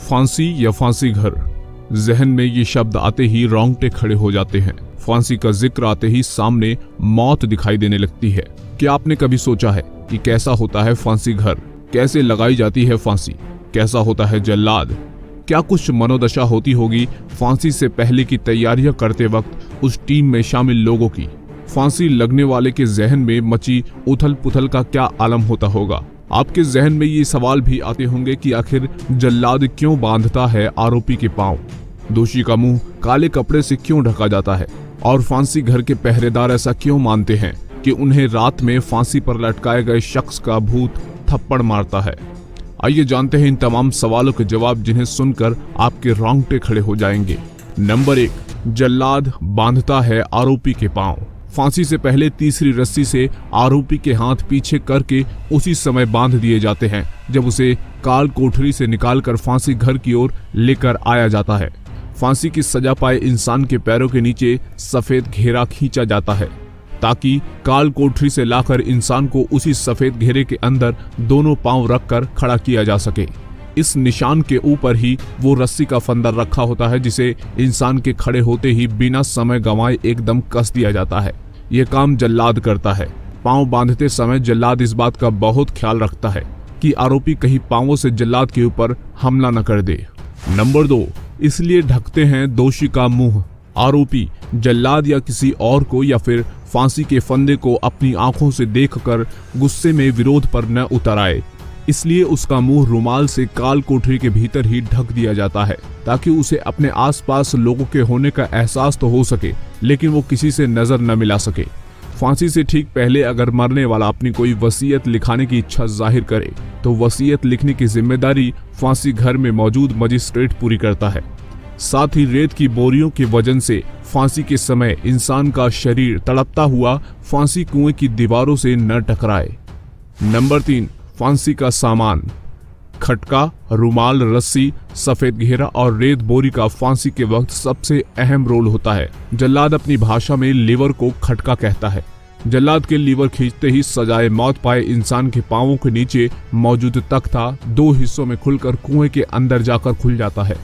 फांसी या फांसी घर, जहन में ये शब्द आते ही रोंगटे खड़े हो जाते हैं। फांसी का जिक्र आते ही सामने मौत दिखाई देने लगती है। क्या आपने कभी सोचा है कि कैसा होता है फांसी घर, कैसे लगाई जाती है फांसी, कैसा होता है जल्लाद? क्या कुछ मनोदशा होती होगी फांसी से पहले की तैयारियां करते वक्त उस टीम में शामिल लोगों की? फांसी लगने वाले के जहन में मची उथल पुथल का क्या आलम होता होगा? आपके जहन में ये सवाल भी आते होंगे कि आखिर जल्लाद क्यों बांधता है आरोपी के पांव, दोषी का मुंह काले कपड़े से क्यों ढका जाता है, और फांसी घर के पहरेदार ऐसा क्यों मानते हैं कि उन्हें रात में फांसी पर लटकाए गए शख्स का भूत थप्पड़ मारता है? आइए जानते हैं इन तमाम सवालों के जवाब, जिन्हें सुनकर आपके रोंगटे खड़े हो जाएंगे। नंबर 1, जल्लाद बांधता है आरोपी के पांव। फांसी से पहले तीसरी रस्सी से आरोपी के हाथ पीछे करके उसी समय बांध दिए जाते हैं जब उसे काल कोठरी से निकालकर फांसी घर की ओर लेकर आया जाता है। फांसी की सजा पाए इंसान के पैरों के नीचे सफेद घेरा खींचा जाता है ताकि काल कोठरी से लाकर इंसान को उसी सफेद घेरे के अंदर दोनों पांव रखकर खड़ा किया जा सके। इस निशान के ऊपर ही वो रस्सी का फंदा रखा होता है जिसे इंसान के खड़े होते ही बिना समय गंवाए एकदम कस दिया जाता है। यह काम जल्लाद करता है। पांव बांधते समय जल्लाद इस बात का बहुत ख्याल रखता है कि आरोपी कहीं पांवों से जल्लाद के ऊपर हमला न कर दे। नंबर 2, इसलिए ढकते हैं दोषी का मुंह। आरोपी जल्लाद या किसी और को या फिर फांसी के फंदे को अपनी आंखों से देखकर गुस्से में विरोध पर न उतर आए, इसलिए उसका मुंह रुमाल से काल कोठरी के भीतर ही ढक दिया जाता है ताकि उसे अपने आसपास लोगों के होने का एहसास तो हो सके, लेकिन वो किसी से नजर न मिला सके। फांसी से ठीक पहले अगर मरने वाला अपनी कोई वसीयत लिखाने की इच्छा जाहिर करे तो वसीयत लिखने की जिम्मेदारी फांसी घर में मौजूद मजिस्ट्रेट पूरी करता है। साथ ही रेत की बोरियों के वजन से फांसी के समय इंसान का शरीर तड़पता हुआ फांसी कुएं की दीवारों से न टकराए। नंबर 3, फांसी का सामान। खटका, रुमाल, रस्सी, सफेद घेरा और रेत बोरी का फांसी के वक्त सबसे अहम रोल होता है। जल्लाद अपनी भाषा में लीवर को खटका कहता है। जल्लाद के लीवर खींचते ही सजाए मौत पाए इंसान के पांवों के नीचे मौजूद तख्ता 2 हिस्सों में खुलकर कुएं के अंदर जाकर खुल जाता है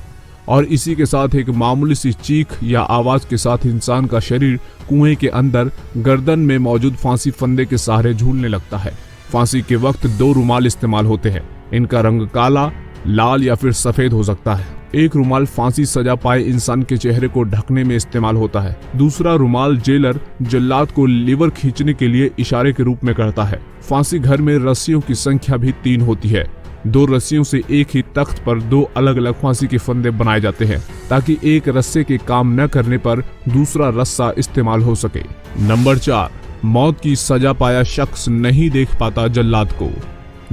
और इसी के साथ एक मामूली सी चीख या आवाज के साथ इंसान का शरीर कुएं के अंदर गर्दन में मौजूद फांसी फंदे के सहारे झूलने लगता है। फांसी के वक्त 2 रुमाल इस्तेमाल होते हैं। इनका रंग काला, लाल या फिर सफेद हो सकता है। एक रुमाल फांसी सजा पाए इंसान के चेहरे को ढकने में इस्तेमाल होता है। दूसरा रुमाल जेलर जल्लाद को लीवर खींचने के लिए इशारे के रूप में करता है। फांसी घर में रस्सियों की संख्या भी 3 होती है। 2 रस्सियों से एक ही तख्त पर 2 अलग अलग फांसी के फंदे बनाए जाते हैं ताकि एक रस्से के काम न करने पर दूसरा रस्सा इस्तेमाल हो सके। नंबर 4, मौत की सजा पाया शख्स नहीं देख पाता जल्लाद को।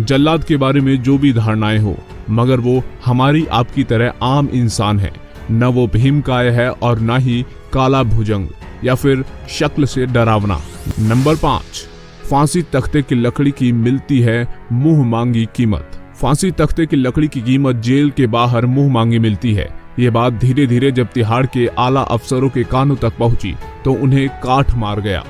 जल्लाद के बारे में जो भी धारणाएं हो, मगर वो हमारी आपकी तरह आम इंसान है। न वो भीमकाय है और न ही काला भुजंग या फिर शक्ल से डरावना। नंबर 5, फांसी तख्ते की लकड़ी की मिलती है मुंह मांगी कीमत। फांसी तख्ते की लकड़ी की कीमत जेल के बाहर मुंह मांगी मिलती है। ये बात धीरे धीरे जब तिहाड़ के आला अफसरों के कानों तक पहुंची तो उन्हें काठ मार गया।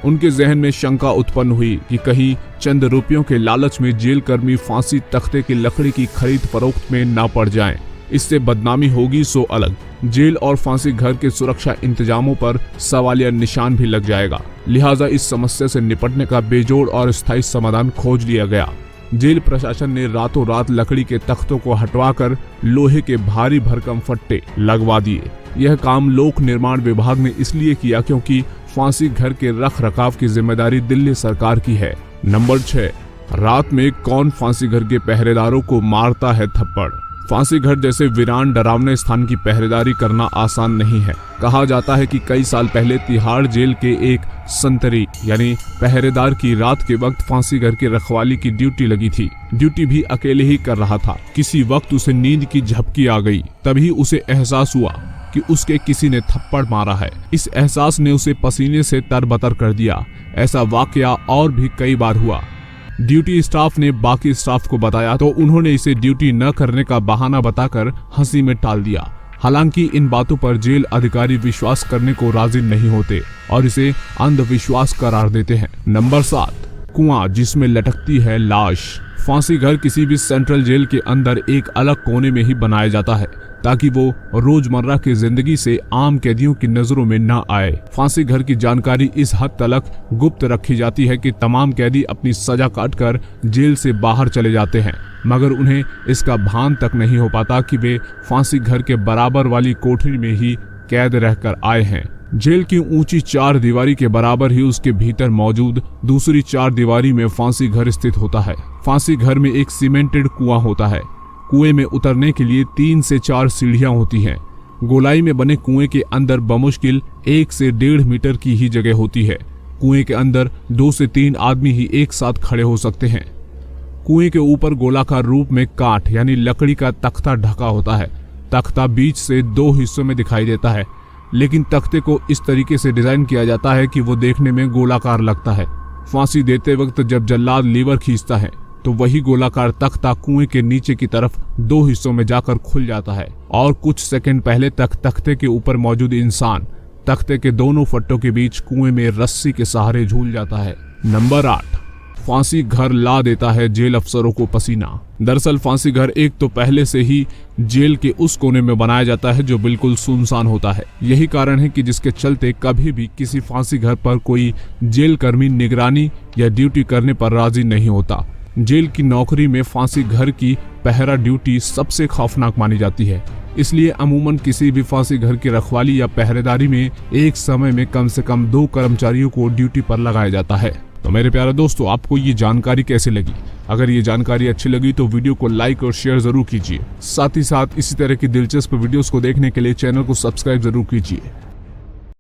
उनके जहन में शंका उत्पन्न हुई कि कहीं चंद रुपयों के लालच में जेल कर्मी फांसी तख्ते की लकड़ी की खरीद फरोख्त में ना पड़ जाएं। इससे बदनामी होगी सो अलग, जेल और फांसी घर के सुरक्षा इंतजामों पर सवालिया निशान भी लग जाएगा। लिहाजा इस समस्या से निपटने का बेजोड़ और स्थायी समाधान खोज लिया गया। जेल प्रशासन ने रातों रात लकड़ी के तख्तों को हटवाकर लोहे के भारी भरकम फट्टे लगवा दिए। यह काम लोक निर्माण विभाग ने इसलिए किया क्योंकि फांसी घर के रख रखाव की जिम्मेदारी दिल्ली सरकार की है। नंबर 6, रात में कौन फांसी घर के पहरेदारों को मारता है थप्पड़। फांसी घर जैसे वीरान डरावने स्थान की पहरेदारी करना आसान नहीं है। कहा जाता है कि कई साल पहले तिहाड़ जेल के एक संतरी यानी पहरेदार की रात के वक्त फांसी घर की रखवाली की ड्यूटी लगी थी। ड्यूटी भी अकेले ही कर रहा था। किसी वक्त उसे नींद की झपकी आ गई। तभी उसे एहसास हुआ कि उसके किसी ने थप्पड़ मारा है। इस एहसास ने उसे पसीने से तरबतर कर दिया। ऐसा वाकया और भी कई बार हुआ। ड्यूटी स्टाफ ने बाकी स्टाफ को बताया तो उन्होंने इसे ड्यूटी न करने का बहाना बताकर हंसी में टाल दिया। हालांकि इन बातों पर जेल अधिकारी विश्वास करने को राजी नहीं होते और इसे अंधविश्वास करार देते हैं। नंबर 7, कुआं जिसमें लटकती है लाश। फांसी घर किसी भी सेंट्रल जेल के अंदर एक अलग कोने में ही बनाया जाता है ताकि वो रोजमर्रा की जिंदगी से आम कैदियों की नजरों में न आए। फांसी घर की जानकारी इस हद तक गुप्त रखी जाती है कि तमाम कैदी अपनी सजा काटकर जेल से बाहर चले जाते हैं, मगर उन्हें इसका भान तक नहीं हो पाता कि वे फांसी घर के बराबर वाली कोठरी में ही कैद रहकर आए हैं। जेल की ऊंची 4 दीवारी के बराबर ही उसके भीतर मौजूद दूसरी 4 दीवारी में फांसी घर स्थित होता है। फांसी घर में एक सीमेंटेड कुआं होता है। कुएं में उतरने के लिए 3 से 4 सीढ़ियां होती हैं। गोलाई में बने कुएं के अंदर बमुश्किल 1 से 1.5 मीटर की ही जगह होती है। कुएं के अंदर 2 से 3 आदमी ही एक साथ खड़े हो सकते हैं। कुएं के ऊपर गोलाकार रूप में काठ यानी लकड़ी का तख्ता ढका होता है। तख्ता बीच से 2 हिस्सों में दिखाई देता है, लेकिन तख्ते को इस तरीके से डिजाइन किया जाता है कि वो देखने में गोलाकार लगता है। फांसी देते वक्त जब जल्लाद लीवर खींचता है तो वही गोलाकार तख्ता कुएं के नीचे की तरफ 2 हिस्सों में जाकर खुल जाता है और कुछ सेकंड पहले तक तख्ते के ऊपर मौजूद इंसान तख्ते के दोनों फट्टों के बीच कुएं में रस्सी के सहारे झूल जाता है। नंबर 8, फांसी घर ला देता है जेल अफसरों को पसीना। दरअसल फांसी घर एक तो पहले से ही जेल के उस कोने में बनाया जाता है जो बिल्कुल सुनसान होता है। यही कारण है कि जिसके चलते कभी भी किसी फांसी घर पर कोई जेल कर्मी निगरानी या ड्यूटी करने पर राजी नहीं होता। जेल की नौकरी में फांसी घर की पहरा ड्यूटी सबसे खौफनाक मानी जाती है। इसलिए अमूमन किसी भी फांसी घर की रखवाली या पहरेदारी में एक समय में कम से कम 2 कर्मचारियों को ड्यूटी पर लगाया जाता है। तो मेरे प्यारे दोस्तों, आपको ये जानकारी कैसे लगी? अगर ये जानकारी अच्छी लगी तो वीडियो को लाइक और शेयर जरूर कीजिए। साथ ही साथ इसी तरह की दिलचस्प वीडियोस को देखने के लिए चैनल को सब्सक्राइब जरूर कीजिए।